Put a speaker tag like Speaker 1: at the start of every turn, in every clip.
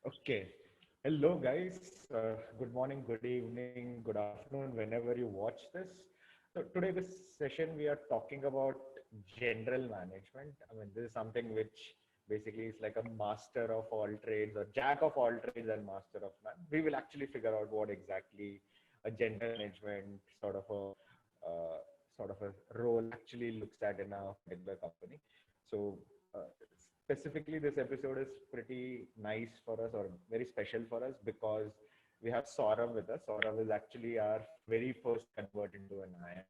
Speaker 1: Okay. Hello, guys. Good morning, good evening, good afternoon, whenever you watch this. So today, this session, we are talking about general management. I mean, this is something which basically is like a master of all trades or jack of all trades and master of none. We will actually figure out what exactly a general management sort of a role actually looks at in a particular company. So uh, specifically, this episode is pretty nice for us or very special for us because we have Sourav with us. Sourav is actually our very first convert into an IIM,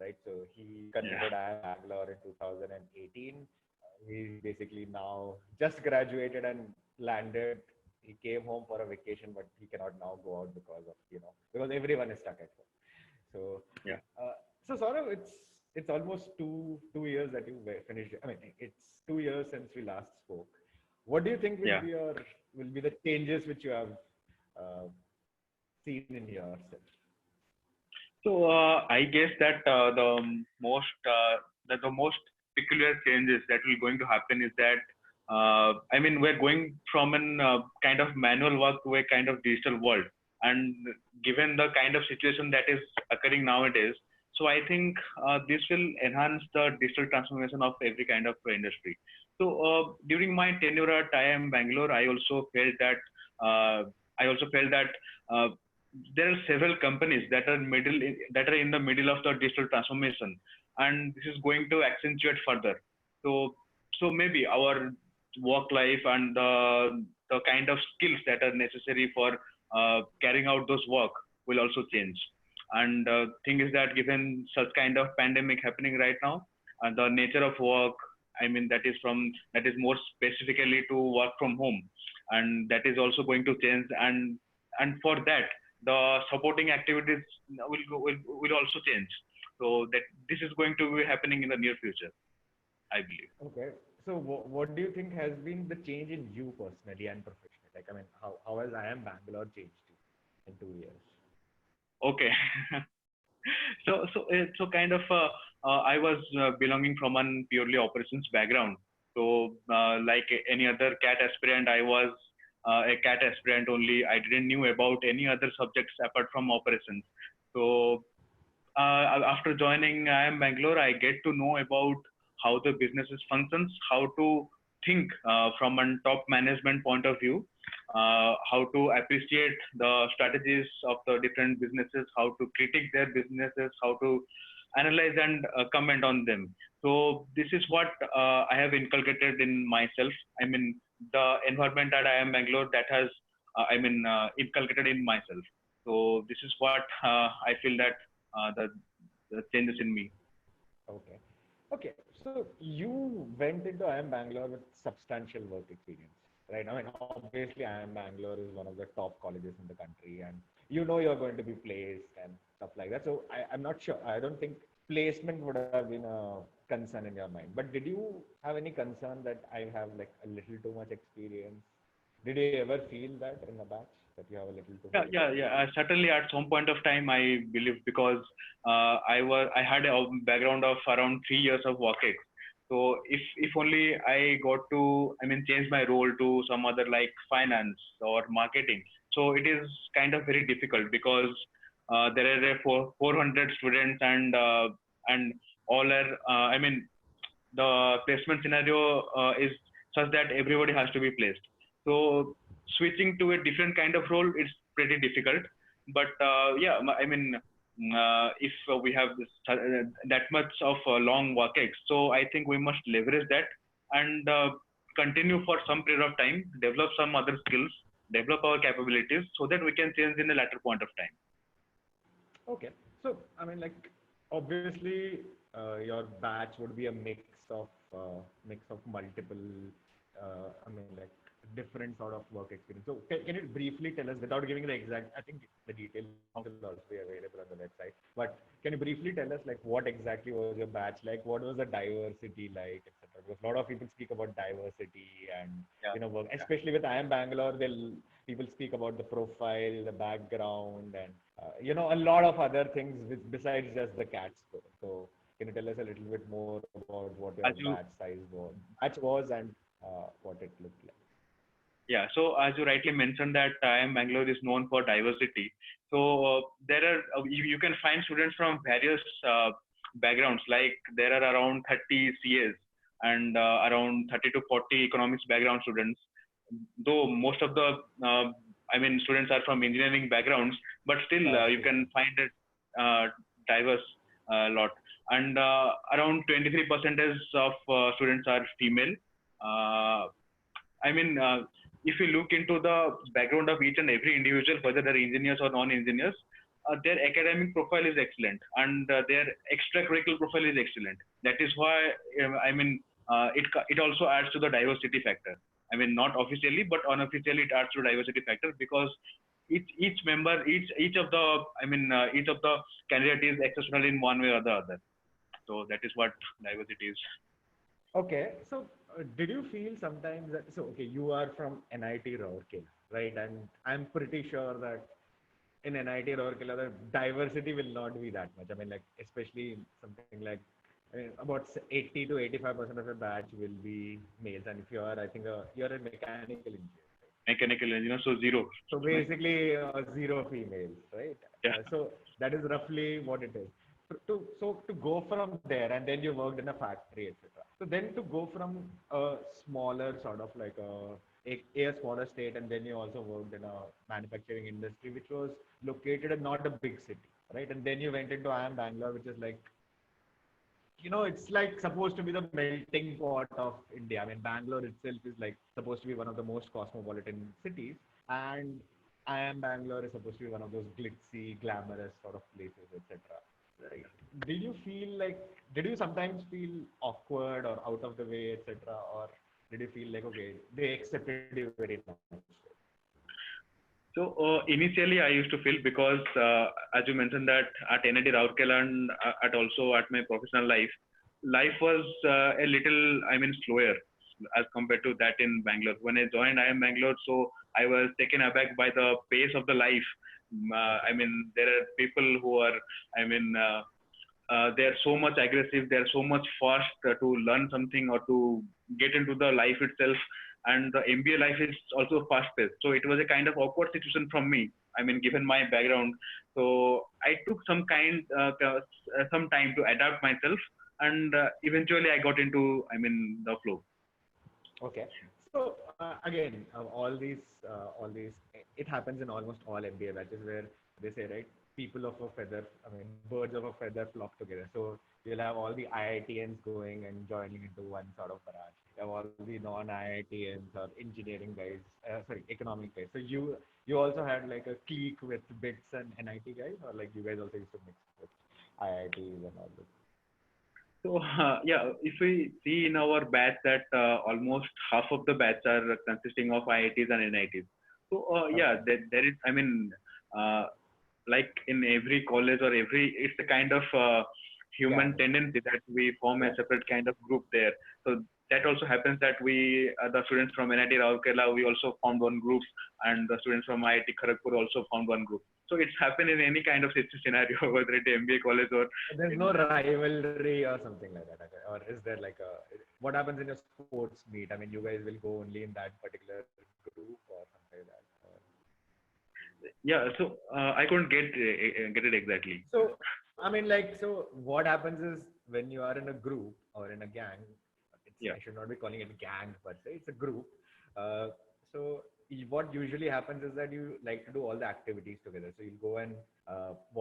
Speaker 1: right? So he
Speaker 2: Yeah.
Speaker 1: converted IIM Bangalore in 2018. He basically now just graduated and landed. He came home for a vacation, but he cannot now go out because of, because everyone is stuck at home. So,
Speaker 2: Yeah.
Speaker 1: uh, so Saurav, it's almost two years that you finished. I mean, it's 2 years since we last spoke. What do you think
Speaker 2: Yeah.
Speaker 1: will be the changes which you have uh, seen in yourself?
Speaker 2: So I guess that the most peculiar changes that will going to happen is that I mean we're going from an kind of manual work to a kind of digital world, and given the kind of situation that is occurring nowadays, so I think this will enhance the digital transformation of every kind of industry. So during my tenure at IIM Bangalore, uh, I also felt that. There are several companies that are in the middle of the digital transformation, and this is going to accentuate further. So so maybe our work life and the kind of skills that are necessary for carrying out those work will also change. And thing is that given such kind of pandemic happening right now, and the nature of work, I mean that is more specifically to work from home, and that is also going to change. And for that, the supporting activities will also change. So that this is going to be happening in the near future, I believe.
Speaker 1: Okay. So what do you think has been the change in you personally and professionally? Like, I mean, how has I am Bangalore changed you in 2 years?
Speaker 2: Okay. So kind of I was belonging from an purely operations background. So like any other cat aspirant, I was a cat aspirant only. I didn't knew about any other subjects apart from operations. So after joining IIM Bangalore, I get to know about how the businesses functions, how to think from a top management point of view, how to appreciate the strategies of the different businesses, how to critique their businesses, how to analyze and comment on them. So this is what I have inculcated in myself. I mean, the environment at IIM Bangalore that has, inculcated in myself. So this is what I feel that the changes in me.
Speaker 1: Okay. Okay. So you went into IIM Bangalore with substantial work experience, right? I mean, obviously, IIM Bangalore is one of the top colleges in the country, and you know you're going to be placed and stuff like that. So I'm not sure. I don't think placement would have been a concern in your mind. But did you have any concern that I have like a little too much experience? Did you ever feel that in the batch that you have a little too much
Speaker 2: Yeah.
Speaker 1: experience?
Speaker 2: Certainly, at some point of time, I believe because I had a background of around 3 years of work ex. So if only I got to, I mean, change my role to some other like finance or marketing. So it is kind of very difficult because there are 400 students, and all are I mean the placement scenario is such that everybody has to be placed. So switching to a different kind of role is pretty difficult. But I mean, if we have that much of long work ex, so I think we must leverage that and continue for some period of time, develop some other skills, develop our capabilities, so that we can change in a later point of time.
Speaker 1: Okay. So, I mean, like, obviously, your batch would be a mix of multiple, I mean, like, different sort of work experience. So, can you briefly tell us, without giving the exact, I think the detailed count will also be available on the website, but can you briefly tell us, like, what exactly was your batch like? What was the diversity like, etc.? Because a lot of people speak about diversity and,
Speaker 2: Yeah.
Speaker 1: work, especially with IIM Bangalore, people speak about the profile, the background, and a lot of other things besides just the cat score. So can you tell us a little bit more about what your
Speaker 2: As you
Speaker 1: batch was and what it looked like?
Speaker 2: Yeah, so as you rightly mentioned that IIM Bangalore is known for diversity. So there are you can find students from various backgrounds. Like there are around 30 CAs and around 30 to 40 economics background students. Though most of the students are from engineering backgrounds, but still you
Speaker 1: Okay.
Speaker 2: can find it diverse lot. And around 23 percentage of students are female. Uh, I mean, if you look into the background of each and every individual, whether they're engineers or non-engineers, their academic profile is excellent and their extracurricular profile is excellent. That is why, it also adds to the diversity factor. I mean, not officially, but unofficially, it adds to the diversity factor because each member, each of the candidate is exceptional in one way or the other. So that is what diversity is.
Speaker 1: Okay, so did you feel sometimes that, so okay, you are from NIT Rourkela, right? And I'm pretty sure that in NIT Rourkela, the diversity will not be that much. I mean, like, especially something like, I mean, about 80 to 85% of your batch will be males. And if you are, I think, you're a mechanical engineer.
Speaker 2: Mechanical engineer, so zero.
Speaker 1: So basically, zero females, right?
Speaker 2: Yeah.
Speaker 1: So that is roughly what it is. So to go from there, and then you worked in a factory, etc. So then to go from a smaller sort of like a smaller state, and then you also worked in a manufacturing industry, which was located in not a big city, right? And then you went into IIM Bangalore, which is like, it's like supposed to be the melting pot of India. I mean, Bangalore itself is like supposed to be one of the most cosmopolitan cities, and IIM Bangalore is supposed to be one of those glitzy, glamorous sort of places, etc. Right? Did you feel like, did you sometimes feel awkward or out of the way, etc., or did you feel like, okay, they accepted you very nicely?
Speaker 2: So initially, I used to feel because, as you mentioned, that at NIT Rourkela and at also at my professional life, life was a little, slower as compared to that in Bangalore. When I joined IIM Bangalore, so I was taken aback by the pace of the life.
Speaker 1: Okay.
Speaker 2: There are people who are, I mean, they are so much aggressive, they are so much fast to learn something or to get into the life itself. And the MBA life is also fast paced. So it was a kind of awkward situation from me. I mean, given my background, so I took some time to adapt myself, and eventually I got into, the flow.
Speaker 1: Okay. So again, all these, it happens in almost all MBA batches where they say, right, people of a feather, I mean, birds of a feather flock together. So you'll have all the IITNs going and joining into one sort of barrage. You have all the non-IITNs or engineering guys, sorry, economic guys. So you also had like a clique with BITS and NIT guys, or like you guys also used to mix with IITs and all this.
Speaker 2: So yeah, if we see in our batch that almost half of the batch are consisting of IITs and NITs. So yeah,
Speaker 1: Okay.
Speaker 2: there is, uh, like in every college or it's a kind of human
Speaker 1: Gang.
Speaker 2: tendency that we form a
Speaker 1: Yeah.
Speaker 2: separate kind of group there. So that also happens that the students from NIT Rourkela, we also formed one group, and the students from IIT Kharagpur also formed one group. So it's happened in any kind of scenario, whether it's MBA college or
Speaker 1: There's no
Speaker 2: in
Speaker 1: rivalry or something like that, okay? Or is there like a, what happens in your sports meet? I mean, you guys will go only in that particular group or something like that.
Speaker 2: yeah. So I couldn't get it exactly.
Speaker 1: So, I mean, like, so what happens is when you are in a group or in a gang,
Speaker 2: Yeah.
Speaker 1: I should not be calling it gang per se, it's a group. Uh, so, what usually happens is that you like to do all the activities together. So, you'll go and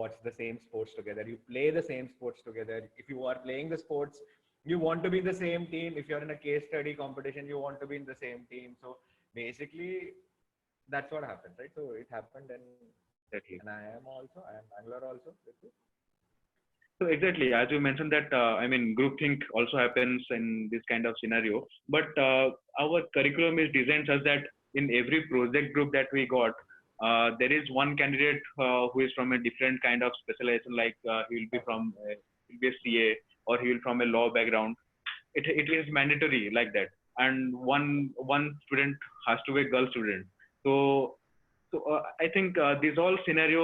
Speaker 1: watch the same sports together, you play the same sports together. If you are playing the sports, you want to be in the same team. If you're in a case study competition, you want to be in the same team. So, basically, that's what happens, right? So, it happened
Speaker 2: Exactly.
Speaker 1: and I am Bangalore also.
Speaker 2: So exactly, as you mentioned that, groupthink also happens in this kind of scenario. But our curriculum is designed such that in every project group that we got, there is one candidate who is from a different kind of specialization, like he will be
Speaker 1: Okay.
Speaker 2: from he'll be a CA or he will from a law background. It is mandatory like that, and one student has to be a girl student. So I think this all scenario,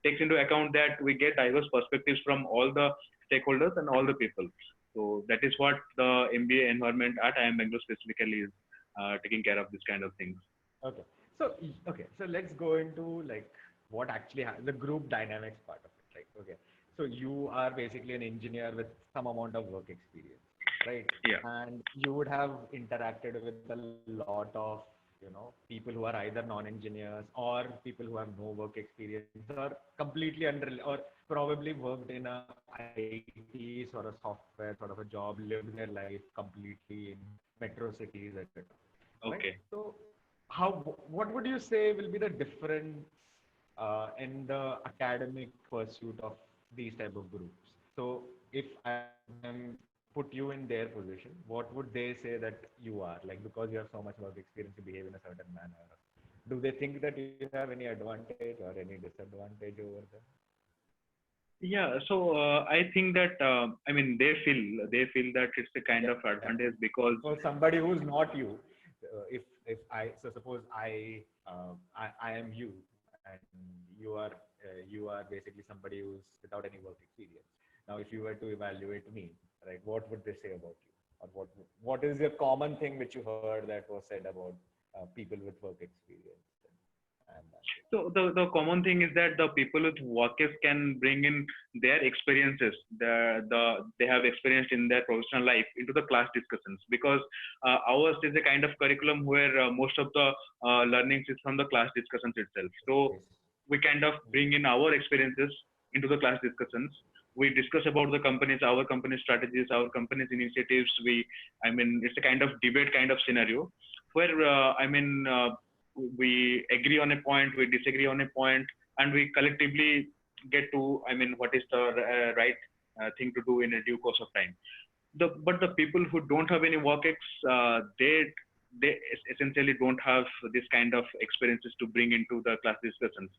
Speaker 2: takes into account that we get diverse perspectives from all the stakeholders and all the people. So that is what the MBA environment at IIM Bangalore specifically is. taking care of this kind of things.
Speaker 1: Okay. So let's go into like what actually the group dynamics part of it. Like, okay. So you are basically an engineer with some amount of work experience, right?
Speaker 2: Yeah.
Speaker 1: And you would have interacted with a lot of, people who are either non-engineers or people who have no work experience or completely unrelated or probably worked in a IT sort of software sort of a job, lived their life completely in metro cities, etc. Right?
Speaker 2: Okay.
Speaker 1: So how what would you say will be the difference in the academic pursuit of these type of groups? So if I put you in their position, what would they say that you are, like, because you have so much work experience, you behave in a certain manner? Do they think that you have any advantage or any disadvantage over them?
Speaker 2: Yeah, so I think that I mean they feel that it's a kind of
Speaker 1: Yeah.
Speaker 2: advantage because
Speaker 1: For somebody who's not you, if I so suppose I am you and you are basically somebody who's without any work experience. Now, if you were to evaluate me, right, what would they say about you, or what is your common thing which you heard that was said about people with work experience and that thing?
Speaker 2: so the common thing is that the people with workers can bring in their experiences, they have experienced in their professional life into the class discussions because ours is a kind of curriculum where most of the learnings is from the class discussions itself. So
Speaker 1: Yes.
Speaker 2: we kind of bring in our experiences into the class discussions. We discuss about the companies, our company strategies, our company's initiatives. I mean, it's a kind of debate kind of scenario where, we agree on a point, we disagree on a point, and we collectively get to, I mean, what is the right thing to do in a due course of time. But the people who don't have any work ex, essentially don't have this kind of experiences to bring into the class discussions.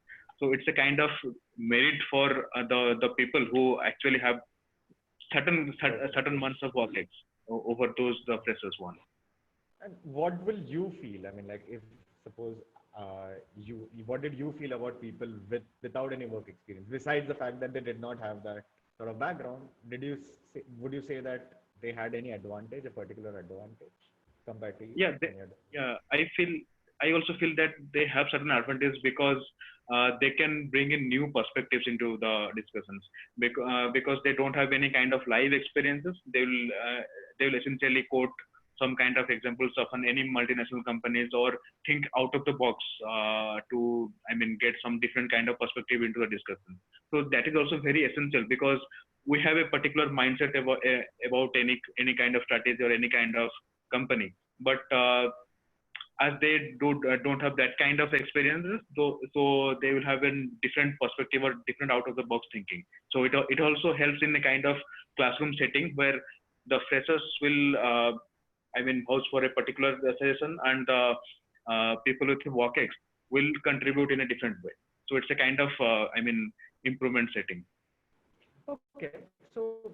Speaker 2: So it's a kind of merit for the people who actually have
Speaker 1: Perfect.
Speaker 2: certain months of work ex over those the freshers one.
Speaker 1: And what will you feel? I mean, like, if suppose what did you feel about people without any work experience, besides the fact that they did not have that sort of background? Would you say that they had any advantage, a particular advantage compared to you?
Speaker 2: Yeah,
Speaker 1: Any other?
Speaker 2: yeah, I also feel that they have certain advantages because they can bring in new perspectives into the discussions because they don't have any kind of live experiences. They will essentially quote some kind of examples of any multinational companies or think out of the box to, I mean, get some different kind of perspective into the discussion. So that is also very essential because we have a particular mindset about any kind of strategy or any kind of company, but as they don't have that kind of experiences, so they will have a different perspective or different out of the box thinking. So it also helps in a kind of classroom setting where the freshers will I mean house for a particular session, and people with work ex will contribute in a different way. So it's a kind of improvement setting.
Speaker 1: Okay, so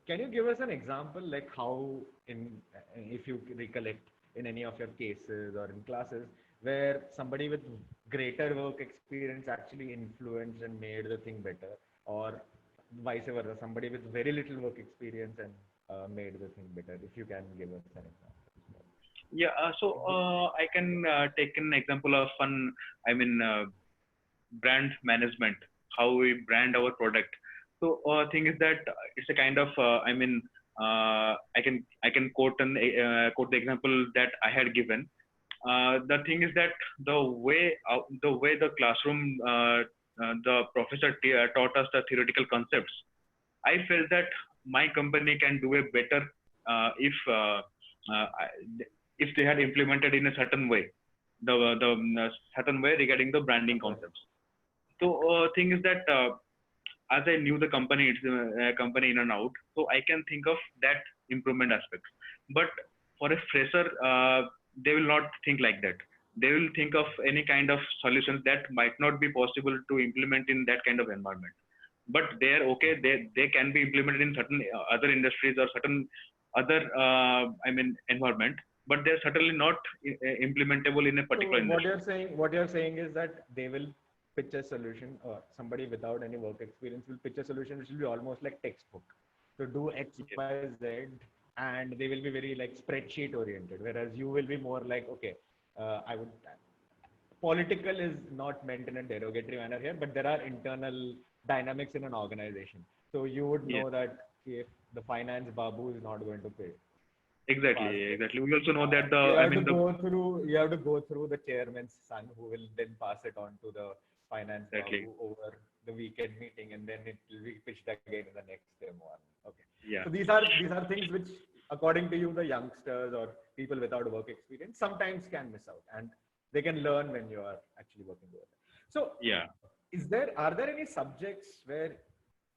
Speaker 1: can you give us an example, like how if you recollect in any of your cases or in classes where somebody with greater work experience actually influenced and made the thing better, or vice versa, somebody with very little work experience and made the thing better? If you can give us an example.
Speaker 2: Yeah, I can take an example of I mean, brand management, how we brand our product. So thing is that it's a kind of I can quote the example that I had given. The thing is that the way the classroom the professor taught us the theoretical concepts, I felt that my company can do a better if uh, I- if they had implemented in a certain way the certain way regarding the branding
Speaker 1: Okay.
Speaker 2: concepts. So thing is that as I knew the company, it's a company in and out, so I can think of that improvement aspect. But for a fresher, they will not think like that. They will think of any kind of solutions that might not be possible to implement in that kind of environment. But they are okay. They can be implemented in certain other industries or certain other environment. But they're certainly not implementable in a
Speaker 1: So
Speaker 2: particular industry.
Speaker 1: what you're saying is that they will pitch a solution, or somebody without any work experience will pitch a solution which will be almost like textbook. So do X,
Speaker 2: Yes.
Speaker 1: Y, Z and they will be very like spreadsheet oriented, whereas you will be more like, okay, I would political is not meant in a derogatory manner here, but there are internal dynamics in an organization. So you would
Speaker 2: Yeah.
Speaker 1: know that if the finance babu is not going to pay, pass
Speaker 2: Exactly.
Speaker 1: this.
Speaker 2: Exactly. We also know that
Speaker 1: You
Speaker 2: I
Speaker 1: have to
Speaker 2: mean,
Speaker 1: go through. You have to go through the chairman's son, who will then pass it on to the finance
Speaker 2: exactly.
Speaker 1: babu over the weekend meeting, and then it will be pitched again in the next morning. Okay.
Speaker 2: Yeah.
Speaker 1: So these are things which, according to you, the youngsters or people without work experience sometimes can miss out, and they can learn when you are actually working with it. So,
Speaker 2: Yeah.
Speaker 1: are there any subjects where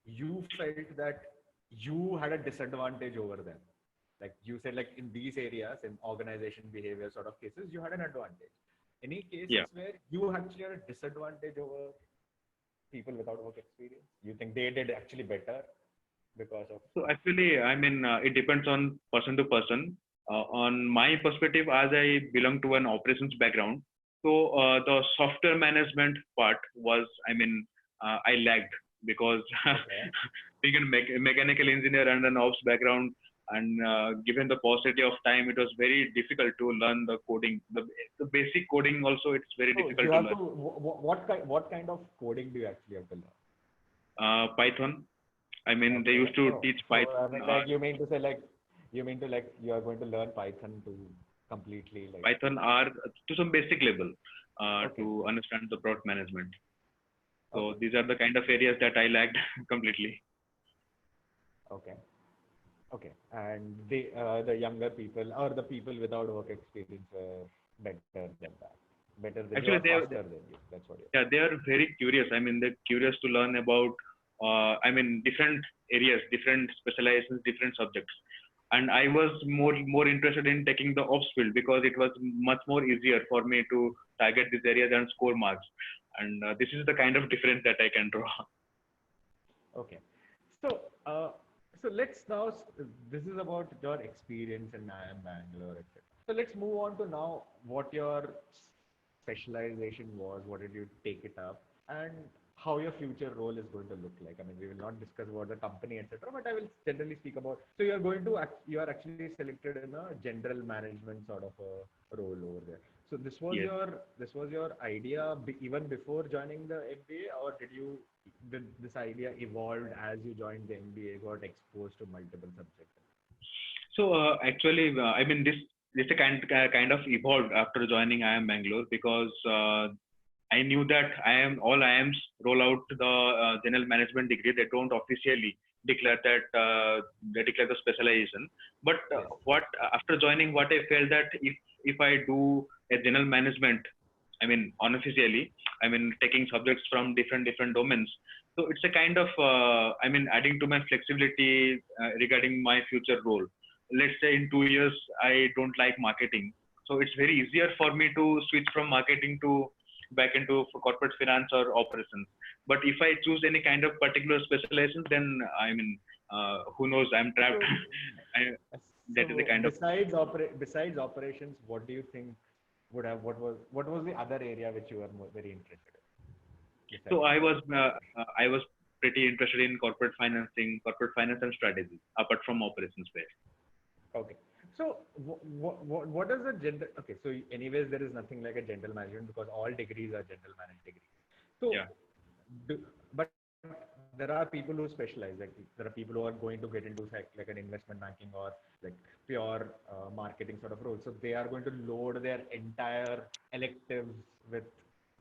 Speaker 1: you felt that you had a disadvantage over them? Like you said, like in these areas, in organization behavior sort of cases, you had an advantage. Any
Speaker 2: Yeah.
Speaker 1: cases where you actually had a disadvantage over people without work experience? You think they did actually better because of
Speaker 2: So actually, I mean, it depends on person to person. On my perspective, as I belong to an operations background, so the software management part was, I mean, I lagged because
Speaker 1: okay,
Speaker 2: being a mechanical engineer and an ops background, and given the paucity of time, it was very difficult to learn the coding. The basic coding also, it's very
Speaker 1: so
Speaker 2: difficult
Speaker 1: you
Speaker 2: to
Speaker 1: have to
Speaker 2: learn.
Speaker 1: what kind of coding do you actually have to learn?
Speaker 2: Python, I mean, they
Speaker 1: Okay.
Speaker 2: used to
Speaker 1: Oh,
Speaker 2: teach
Speaker 1: so I
Speaker 2: Python.
Speaker 1: mean, like you mean to say like you mean to like you are going to learn Python to completely like
Speaker 2: Python are to some basic level
Speaker 1: okay,
Speaker 2: to understand the product management. So
Speaker 1: okay,
Speaker 2: these are the kind of areas that I lacked completely.
Speaker 1: okay, okay, and the younger people or the people without work experience were better than that, better than you or
Speaker 2: Actually,
Speaker 1: faster than you. That's what you're saying.
Speaker 2: yeah, they are very curious. I mean, they're curious to learn about, I mean, different areas, different specializations, different subjects. And I was more interested in taking the ops field because it was much more easier for me to target these areas and score marks. And this is the kind of difference that I can draw.
Speaker 1: Okay. So, so let's now, this is about your experience in IIM Bangalore, etc. So let's move on to now what your specialization was, what did you take it up, and how your future role is going to look like. I mean, we will not discuss about the company, etc., but I will generally speak about. So you are going to, you are actually selected in a general management sort of a role over there. So
Speaker 2: Yes.
Speaker 1: this was your idea even before joining the MBA, or did this idea evolved as you joined the MBA, got exposed to multiple subjects?
Speaker 2: So actually, I mean, this a kind of evolved after joining IIM Bangalore because I knew that all IIMs roll out the general management degree. They don't officially declare that they declare the specialization. But
Speaker 1: Yes.
Speaker 2: what after joining, what I felt that if I do a general management, I mean unofficially, I mean taking subjects from different domains. So it's a kind of I mean adding to my flexibility regarding my future role. Let's say in 2 years I don't like marketing, so it's very easier for me to switch from marketing to back into corporate finance or operations. But if I choose any kind of particular specialization, then I mean, who knows? I'm trapped.
Speaker 1: So,
Speaker 2: I, that is the
Speaker 1: so
Speaker 2: kind of.
Speaker 1: besides operations, what do you think what was the other area which you were very interested in
Speaker 2: So
Speaker 1: besides operations?
Speaker 2: I was pretty interested in corporate financing, corporate finance and strategy, apart from operations space.
Speaker 1: Okay. So what is the general? Okay. So anyways, there is nothing like a general management because all degrees are general management degrees. So,
Speaker 2: Yeah.
Speaker 1: but there are people who specialize. Like there are people who are going to get into like an investment banking or like pure marketing sort of role. So they are going to load their entire electives with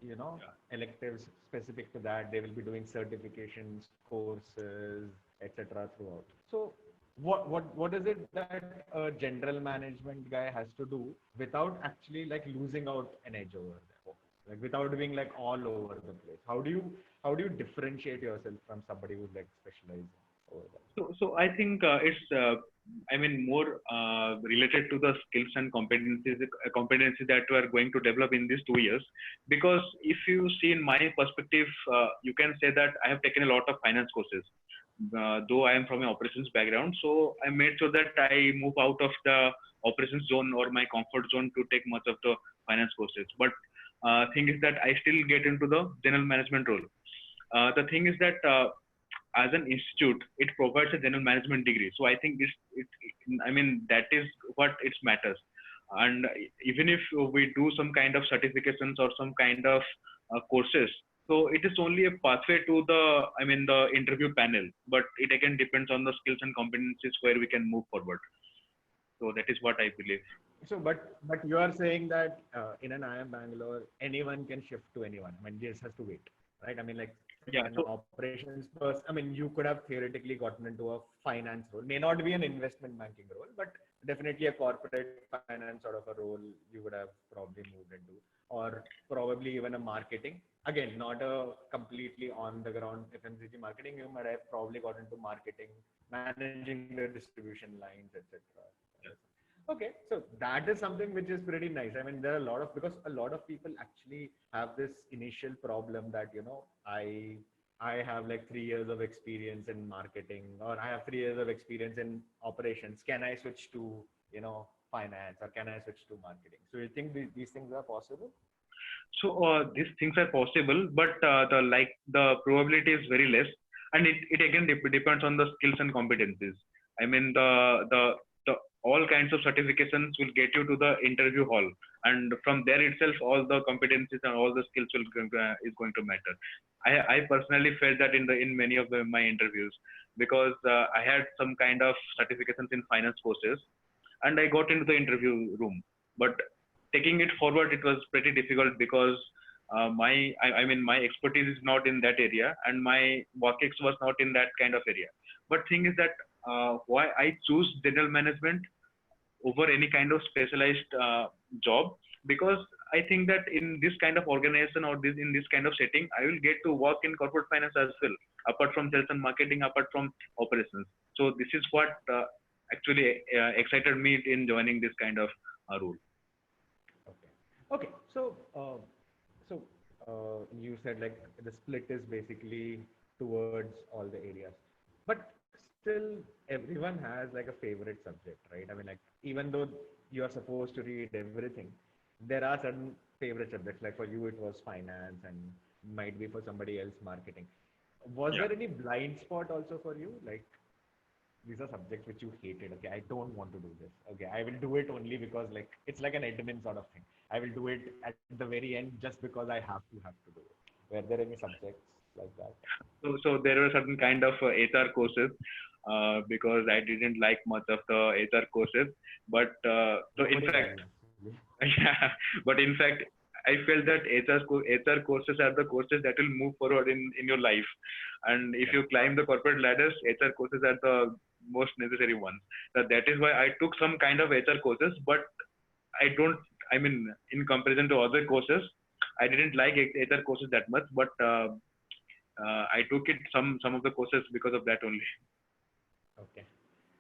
Speaker 2: Yeah.
Speaker 1: electives specific to that. They will be doing certifications, courses, etc. throughout. So what is it that a general management guy has to do without actually like losing out an edge over there, like without being like all over the place? How do you differentiate yourself from somebody who's like specialized over there?
Speaker 2: So I think it's I mean more related to the skills and competencies that we are going to develop in these 2 years. Because if you see in my perspective, you can say that I have taken a lot of finance courses. Though I am from an operations background, so I made sure that I move out of the operations zone or my comfort zone to take much of the finance courses. But thing is that I still get into the general management role. The thing is that as an institute, it provides a general management degree. So I think I mean, that is what it matters. And even if we do some kind of certifications or some kind of courses, so it is only a pathway to the interview panel, but it again depends on the skills and competencies where we can move forward. So that is what I believe.
Speaker 1: So, but you are saying that in an IIM Bangalore, anyone can shift to anyone. I mean, just has to wait, right? I mean, like
Speaker 2: Yeah.
Speaker 1: an
Speaker 2: So
Speaker 1: operations person. I mean, you could have theoretically gotten into a finance role. May not be an investment banking role, but definitely a corporate finance sort of a role you would have probably moved into, or probably even a marketing. Again, not a completely on the ground FMCG marketing. You might have probably got into marketing, managing the distribution lines, etc. Okay, so that is something which is pretty nice. I mean, there are a lot of, because a lot of people actually have this initial problem that, I have like 3 years of experience in marketing, or I have 3 years of experience in operations. Can I switch to, finance, or can I switch to marketing? So you think these things are possible?
Speaker 2: these things are possible, but the probability is very less, and it again depends on the skills and competencies. I mean, the all kinds of certifications will get you to the interview hall, and from there itself, all the competencies and all the skills is going to matter. I personally felt that in many of my interviews, because I had some kind of certifications in finance courses, and I got into the interview room. But taking it forward, it was pretty difficult because I mean, my expertise is not in that area, and my work ex was not in that kind of area. But thing is that why I choose general management over any kind of specialized job, because I think that in this kind of organization or in this kind of setting, I will get to work in corporate finance as well, apart from sales and marketing, apart from operations. So this is what actually excited me in joining this kind of role.
Speaker 1: Okay. Okay. So you said like the split is basically towards all the areas, but still everyone has like a favorite subject, right? I mean, like even though you are supposed to read everything, there are certain favorite subjects. Like for you, it was finance, and might be for somebody else marketing. Was
Speaker 2: Yeah.
Speaker 1: there any blind spot also for you? Like these are subjects which you hated. Okay, I don't want to do this. Okay, I will do it only because like it's like an admin sort of thing. I will do it at the very end just because I have to do it. Were there any subjects like that?
Speaker 2: So there were certain kind of HR courses, because I didn't like much of the HR courses. But so in
Speaker 1: Nobody does
Speaker 2: fact,
Speaker 1: actually.
Speaker 2: yeah, but in fact, I felt that HR courses are the courses that will move forward in your life. And if
Speaker 1: Correct.
Speaker 2: you climb the corporate ladders, HR courses are the most necessary ones. So that is why I took some kind of HR courses, but I don't, I mean, in comparison to other courses, I didn't like HR courses that much, but I took it some of the courses because of that only.
Speaker 1: Okay.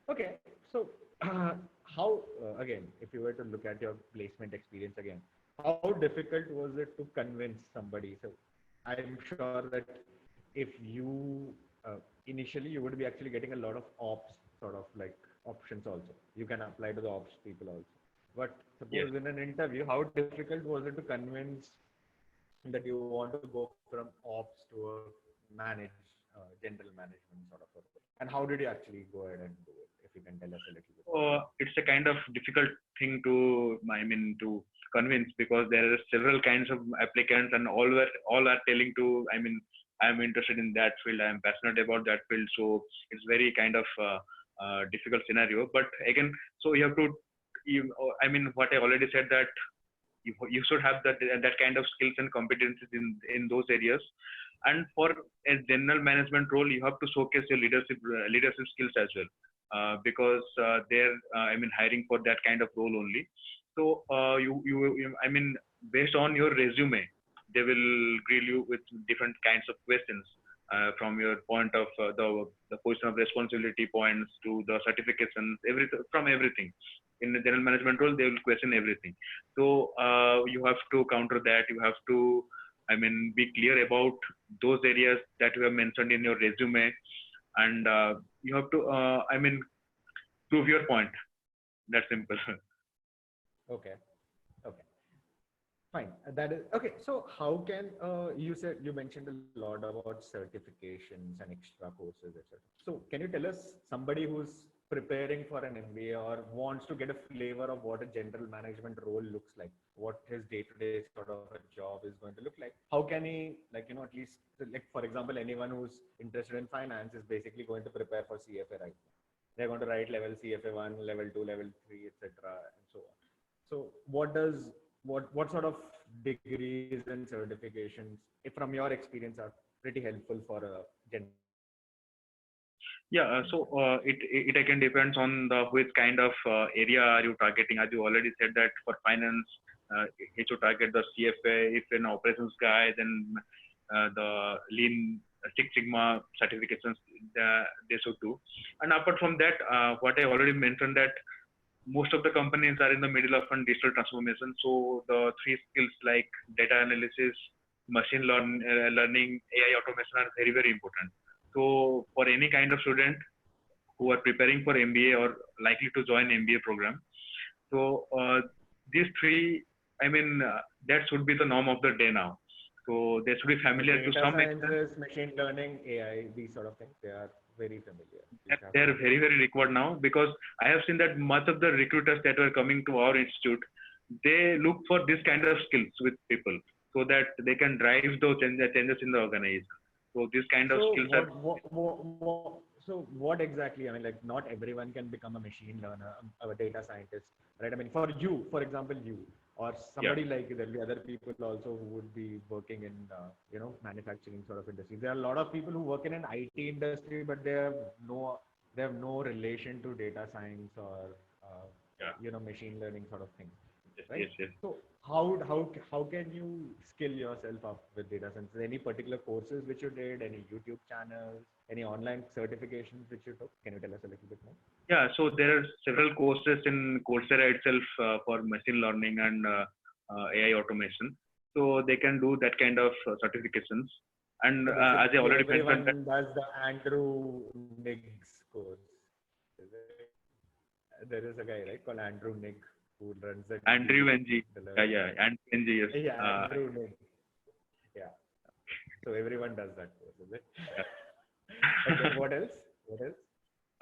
Speaker 1: Okay. So, how again, if you were to look at your placement experience again, how difficult was it to convince somebody? So, I'm sure that if you initially you would be actually getting a lot of ops sort of like options also. You can apply to the ops people also. But
Speaker 2: Yes.
Speaker 1: suppose in an interview, how difficult was it to convince that you want to go from ops to a manage general management sort of a role? And how did you actually go ahead and do it? If you can tell us a little bit more.
Speaker 2: It's a kind of difficult thing to, I mean, to convince, because there are several kinds of applicants, and all are telling to, I mean, I'm interested in that field, I'm passionate about that field. So it's very kind of difficult scenario. But again, so you have to, I mean, what I already said, that you should have that kind of skills and competencies in those areas. And for a general management role, you have to showcase your leadership skills as well, because they're I mean, hiring for that kind of role only. So I mean, based on your resume, they will grill you with different kinds of questions, from your point of the position of responsibility points to the certifications, everything, from everything. In the general management role, they will question everything. So you have to counter that. You have to, I mean, be clear about those areas that you have mentioned in your resume, and you have to, I mean, prove your point. That's simple.
Speaker 1: Okay. Okay. Fine. That is okay. So how can you mentioned a lot about certifications and extra courses, etc. So can you tell us somebody who's preparing for an MBA or wants to get a flavor of what a general management role looks like, what his day-to-day sort of a job is going to look like? How can he, like, at least, like, for example, anyone who's interested in finance is basically going to prepare for CFA right now. They're going to write level CFA 1, level 2, level 3, etc. and so on. So what sort of degrees and certifications, if from your experience, are pretty helpful for a general manager?
Speaker 2: Yeah, it again depends on the which kind of area are you targeting. As you already said that for finance, it should target the CFA. If an operations guy, then the Lean Six Sigma certifications they should do. And apart from that, what I already mentioned that most of the companies are in the middle of a digital transformation. So the three skills like data analysis, learning, AI automation are very, very important. So for any kind of student who are preparing for MBA or likely to join MBA program, so these three, I mean, that should be the norm of the day now. So they should be
Speaker 1: So
Speaker 2: familiar to
Speaker 1: data
Speaker 2: some extent.
Speaker 1: sciences, machine learning, AI, these sort of things, they are very familiar. These
Speaker 2: That
Speaker 1: have
Speaker 2: they
Speaker 1: to
Speaker 2: are
Speaker 1: be
Speaker 2: very,
Speaker 1: known.
Speaker 2: very required now because I have seen that much of the recruiters that were coming to our institute, they look for this kind of skills with people so that they can drive those changes in the organization. So this kind of
Speaker 1: So
Speaker 2: skills are
Speaker 1: so what exactly? I mean, like, not everyone can become a machine learner, a data scientist, right? I mean, for you, for example, you or
Speaker 2: yeah.
Speaker 1: somebody like you, there'll be other people also who would be working in, manufacturing sort of industry. There are a lot of people who work in an IT industry, but they have no relation to data science or,
Speaker 2: Yeah.
Speaker 1: machine learning sort of thing,
Speaker 2: Yes,
Speaker 1: right?
Speaker 2: yes, yes.
Speaker 1: So how can you skill yourself up with data science? Any particular courses which you did? Any YouTube channels? Any online certifications which you took? Can you tell us a little bit more?
Speaker 2: Yeah, so there are several courses in Coursera itself for machine learning and AI automation. So they can do that kind of certifications. And
Speaker 1: So
Speaker 2: as I
Speaker 1: basically,
Speaker 2: already mentioned, that
Speaker 1: everyone does the Andrew Niggs course. Is it? There is a guy, right, called Andrew Nigg, who runs the
Speaker 2: Andrew
Speaker 1: DB,
Speaker 2: NG,
Speaker 1: the
Speaker 2: yeah,
Speaker 1: learning
Speaker 2: yeah,
Speaker 1: hub.
Speaker 2: Andrew NG, yes.
Speaker 1: Yeah, Andrew Nigg. Yeah. So everyone does that course, is it?
Speaker 2: Yeah.
Speaker 1: Okay. What else? What else?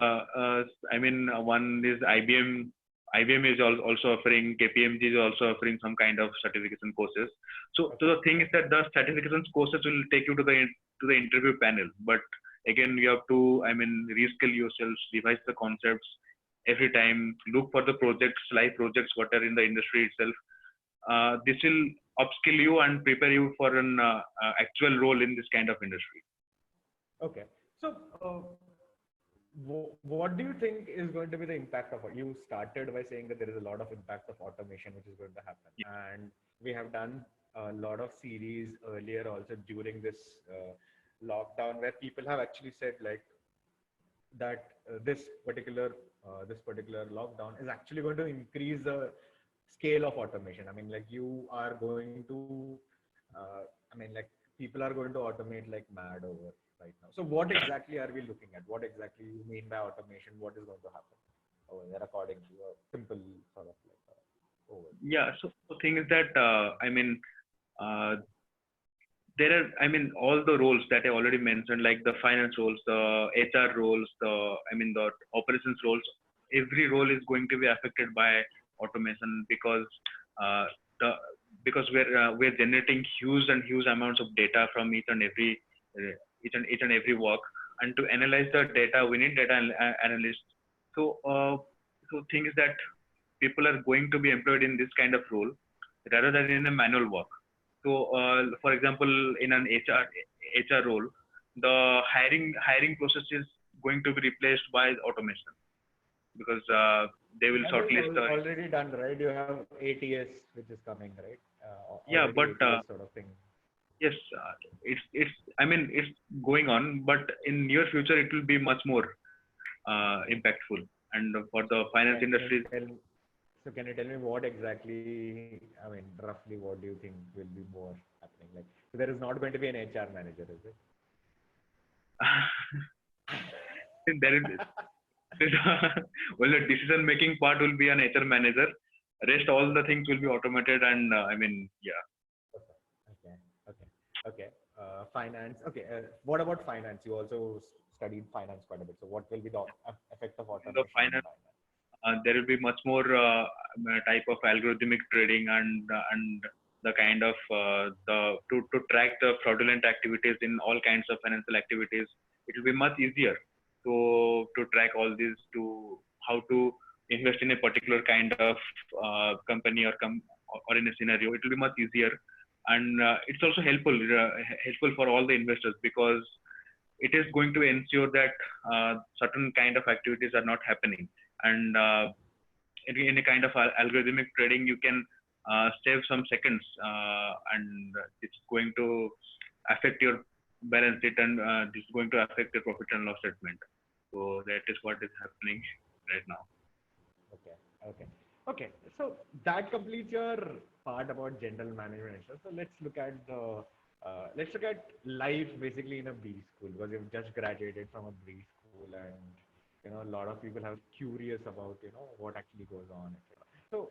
Speaker 2: Uh, uh, I mean, one is IBM. IBM is also offering, KPMG is also offering some kind of certification courses. So
Speaker 1: Okay.
Speaker 2: the thing is that the certification courses will take you to the interview panel. But again, you have to, I mean, reskill yourselves, revise the concepts every time, look for the projects, live projects, what are in the industry itself. This will upskill you and prepare you for an actual role in this kind of industry.
Speaker 1: Okay. So, what do you think is going to be the impact of it? You started by saying that there is a lot of impact of automation which is going to happen, and we have done a lot of series earlier also during this lockdown where people have actually said like that this particular lockdown is actually going to increase the scale of automation. I mean, like, you are going to, I mean, like, people are going to automate like mad over right now. So, what exactly are we looking at? What exactly you mean by automation? What is going to happen over there according to a simple sort of like overview?
Speaker 2: Yeah, so the thing is that I mean, uh, there are, I mean, all the roles that I already mentioned, like the finance roles, the HR roles, the operations roles, every role is going to be affected by automation because uh, the because we're generating huge amounts of data from each and every work, and to analyze the data, we need data analysts. So thing is that people are going to be employed in this kind of role rather than in a manual work. So, for example, in an HR role, the hiring process is going to be replaced by automation because they will
Speaker 1: That is
Speaker 2: shortlist the
Speaker 1: already done, right? You have ATS which is coming, right?
Speaker 2: yeah,
Speaker 1: Already
Speaker 2: but
Speaker 1: ATS sort of thing.
Speaker 2: yes, it's I mean it's going on, but in near future it will be much more impactful. And for the
Speaker 1: So
Speaker 2: finance
Speaker 1: can you
Speaker 2: industry,
Speaker 1: tell so can you tell me what exactly, I mean, roughly what do you think will be more happening? Like, so there is not going to be an HR manager, is it?
Speaker 2: there is well, the decision making part will be an HR manager. Rest all the things will be automated, and I mean, yeah.
Speaker 1: Okay. Okay. Okay. Okay. Finance. Okay. What about finance? You also studied finance quite a bit. So what will be the effect of
Speaker 2: In the
Speaker 1: automation in
Speaker 2: finance,
Speaker 1: finance?
Speaker 2: there will be much more type of algorithmic trading, and the kind of to track the fraudulent activities in all kinds of financial activities. It will be much easier to track all these, to how to invest in a particular kind of company, or in a scenario. It will be much easier, and it's also helpful for all the investors, because it is going to ensure that certain kind of activities are not happening. And in a kind of algorithmic trading, you can save some seconds, and it's going to affect your balance sheet, and this is going to affect your profit and loss statement. So that is what is happening right now.
Speaker 1: Okay. Okay. Okay. So that completes your part about general management and stuff. So let's look at life basically in a B school, because you've just graduated from a B school, and a lot of people are curious about what actually goes on, etc. So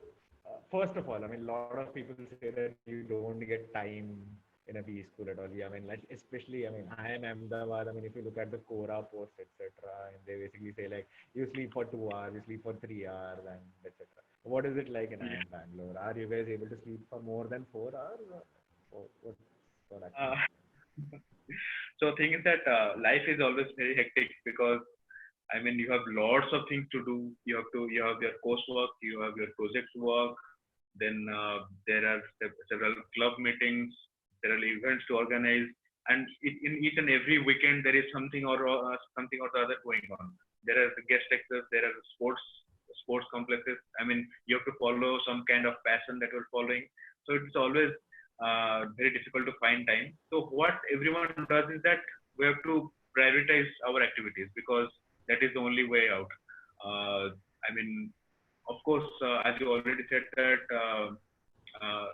Speaker 1: first of all, I mean, a lot of people say that you don't get time in a B school at all. Yeah, I mean, like, especially, I mean, I am Ahmedabad. I mean, if you look at the Quora post, etc., and they basically say like you sleep for 2 hours, you sleep for 3 hours, and etc. What is it like in I am Bangalore? Are you guys able to sleep for more than 4 hours? Or what
Speaker 2: Uh,
Speaker 1: actually happens?
Speaker 2: so thing is that life is always very hectic, because I mean, you have lots of things to do. You have your coursework, you have your project work, then there are several club meetings, there are events to organize, and in each and every weekend there is something or the other going on. There are the guest lectures, there are sports complexes. I mean, you have to follow some kind of passion that you're following. So it's always very difficult to find time. So what everyone does is that we have to prioritize our activities, because that is the only way out. I mean, of course, as you already said that uh,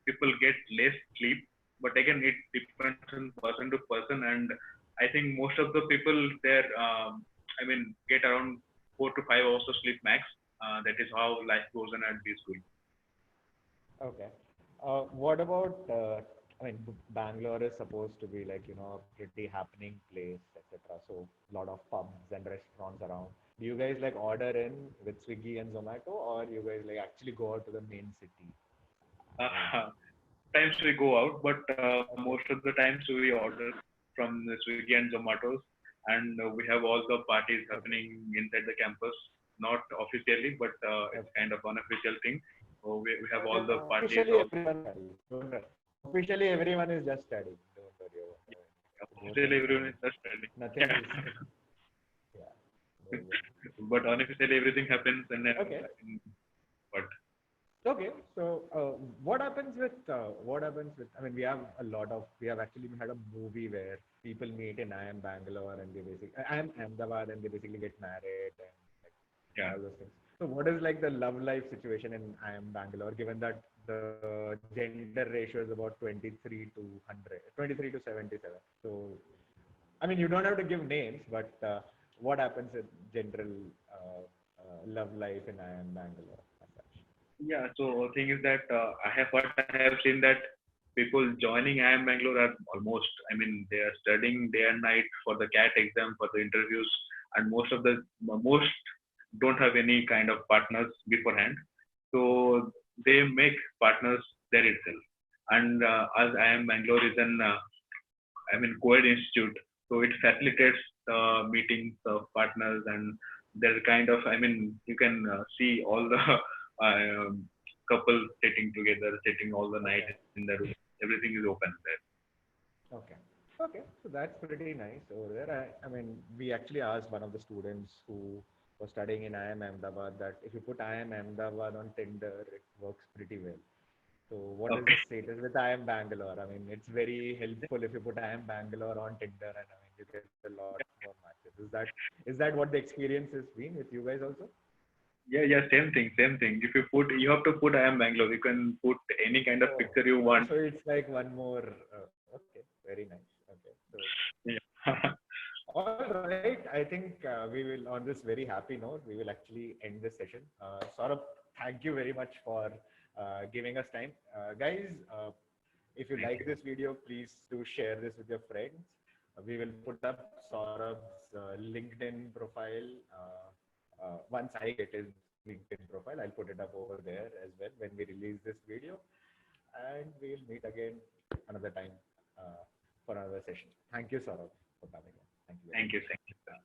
Speaker 2: people get less sleep, but again, it depends on person to person, and I think most of the people there, I mean, get around 4 to 5 hours of sleep max. That is how life goes on at this school.
Speaker 1: Okay. What about, I mean, Bangalore is supposed to be like, a pretty happening place, etc. So a lot of pubs and restaurants around. Do you guys like order in with Swiggy and Zomato, or you guys like actually go out to the main city? I mean,
Speaker 2: Uh, Times we go out, but most
Speaker 1: okay.
Speaker 2: of the times we order from the Swiggy and Zomatos, and we have all the parties
Speaker 1: Okay.
Speaker 2: happening inside the campus, not officially, but it's
Speaker 1: Okay.
Speaker 2: kind of unofficial thing. So we have all
Speaker 1: Okay.
Speaker 2: the parties,
Speaker 1: Officially,
Speaker 2: all
Speaker 1: everyone is studying. Don't worry. Officially, everyone is just studying. Don't worry. Both
Speaker 2: officially
Speaker 1: ends. I
Speaker 2: everyone
Speaker 1: mean,
Speaker 2: is just studying.
Speaker 1: nothing is. Yeah. Very good.
Speaker 2: But unofficially everything happens, and then
Speaker 1: Okay.
Speaker 2: but
Speaker 1: Okay, so what happens with? I mean, we have actually had a movie where people meet in I am Bangalore and I am Ahmedabad and they basically get married and like
Speaker 2: yeah.
Speaker 1: all those things. So what is like the love life situation in I am Bangalore, given that the gender ratio is about 23 to 100, 23 to 77. So I mean, you don't have to give names, but what happens in general love life in I am Bangalore as such?
Speaker 2: Yeah, so thing is that I have seen that people joining IIM Bangalore are almost, I mean, they are studying day and night for the CAT exam, for the interviews, and most don't have any kind of partners beforehand.
Speaker 1: Okay.
Speaker 2: So they make partners there itself. And as IIM Bangalore is an, I mean, co-ed institute, so it facilitates meetings of partners, and there's kind of, I mean, you can see all the couples sitting together, sitting all the night
Speaker 1: Okay.
Speaker 2: in the room. Everything is open there.
Speaker 1: Okay. Okay. So that's pretty nice over there. I mean, we actually asked one of the students who was studying in IIM Ahmedabad that if you put IIM Ahmedabad on Tinder, it works pretty well. So what is the
Speaker 2: Okay.
Speaker 1: status with IIM Bangalore? I mean, it's very helpful if you put IIM Bangalore on Tinder, and I mean, you get a lot more matches. Is that what the experience has been with you guys also?
Speaker 2: Yeah, yeah, same thing, same thing. If you put, you have to put I am Bangalore. You can put any kind of
Speaker 1: Oh,
Speaker 2: picture you want.
Speaker 1: so it's like one more. Okay, very nice. Okay, so
Speaker 2: Yeah.
Speaker 1: all right. I think we will, on this very happy note, we will actually end this session. Saurabh, thank you very much for giving us time. Guys, if you
Speaker 2: Thank
Speaker 1: like
Speaker 2: you.
Speaker 1: this video, please do share this with your friends. We will put up Saurav's LinkedIn profile. Once I get his LinkedIn profile, I'll put it up over there as well when we release this video. And we'll meet again another time for another session. Thank you, Saurav, for coming in. Thank you very
Speaker 2: Thank
Speaker 1: much.
Speaker 2: you. Thank you, sir.